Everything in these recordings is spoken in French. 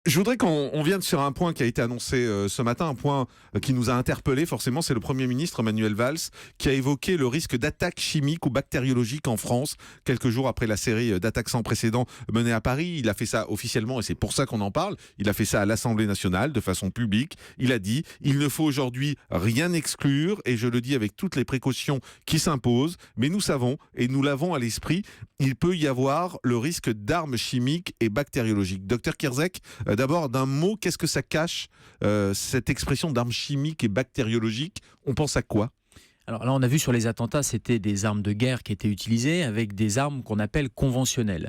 Je voudrais qu'on vienne sur un point qui a été annoncé ce matin, un point qui nous a interpellés forcément, c'est le Premier ministre Manuel Valls qui a évoqué le risque d'attaques chimiques ou bactériologiques en France, quelques jours après la série d'attaques sans précédent menée à Paris. Il a fait ça officiellement et c'est pour ça qu'on en parle. Il a fait ça à l'Assemblée nationale de façon publique. Il a dit « Il ne faut aujourd'hui rien exclure » et je le dis avec toutes les précautions qui s'imposent, mais nous savons et nous l'avons à l'esprit, il peut y avoir le risque d'armes chimiques et bactériologiques. Docteur Kierzek, d'abord, d'un mot, qu'est-ce que ça cache, cette expression d'armes chimiques et bactériologiques? On pense à quoi? Alors là, on a vu sur les attentats, c'était des armes de guerre qui étaient utilisées avec des armes qu'on appelle conventionnelles.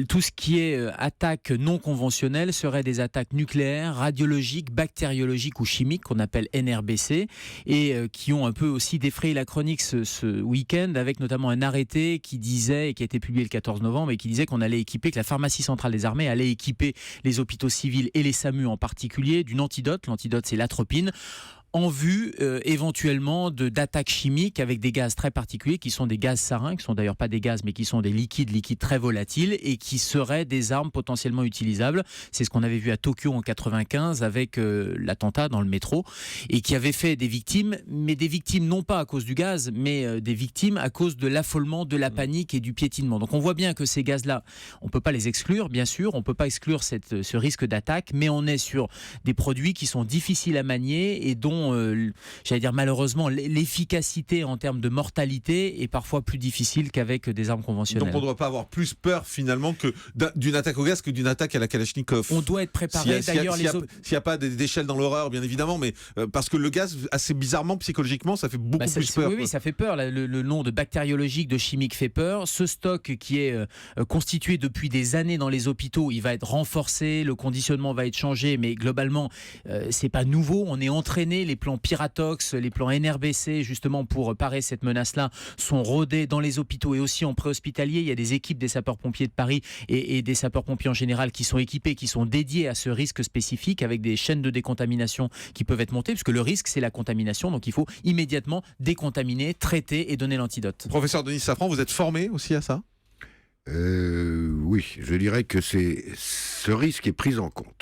Tout ce qui est attaque non conventionnelle serait des attaques nucléaires, radiologiques, bactériologiques ou chimiques qu'on appelle NRBC et qui ont un peu aussi défrayé la chronique ce week-end avec notamment un arrêté qui disait, et qui a été publié le 14 novembre, et qui disait qu'on allait équiper, que la pharmacie centrale des armées allait équiper les hôpitaux civils et les SAMU en particulier d'une antidote. L'antidote, c'est l'atropine, en vue éventuellement d'attaques chimiques avec des gaz très particuliers qui sont des gaz sarins, qui sont d'ailleurs pas des gaz mais qui sont des liquides très volatiles et qui seraient des armes potentiellement utilisables. C'est ce qu'on avait vu à Tokyo en 95 avec l'attentat dans le métro et qui avait fait des victimes, mais des victimes non pas à cause du gaz, mais des victimes à cause de l'affolement, de la panique et du piétinement. Donc on voit bien que ces gaz-là, on peut pas les exclure, bien sûr, on peut pas exclure ce risque d'attaque, mais on est sur des produits qui sont difficiles à manier et dont j'allais dire malheureusement l'efficacité en termes de mortalité est parfois plus difficile qu'avec des armes conventionnelles. Donc on ne doit pas avoir plus peur finalement que d'une attaque au gaz que d'une attaque à la Kalachnikov. On doit être préparé. S'il n'y a pas d'échelle dans l'horreur, bien évidemment, mais parce que le gaz, assez bizarrement, psychologiquement, ça fait beaucoup plus peur. Oui, ça fait peur. Le nom de bactériologique, de chimique fait peur. Ce stock qui est constitué depuis des années dans les hôpitaux, il va être renforcé, le conditionnement va être changé, mais globalement, c'est pas nouveau. On est entraîné. Les plans Piratox, les plans NRBC, justement pour parer cette menace-là, sont rodés dans les hôpitaux et aussi en préhospitalier. Il y a des équipes des sapeurs-pompiers de Paris et des sapeurs-pompiers en général qui sont équipés, qui sont dédiés à ce risque spécifique avec des chaînes de décontamination qui peuvent être montées, puisque le risque, c'est la contamination. Donc il faut immédiatement décontaminer, traiter et donner l'antidote. Professeur Denis Safran, vous êtes formé aussi à ça? Oui, je dirais que ce risque est pris en compte.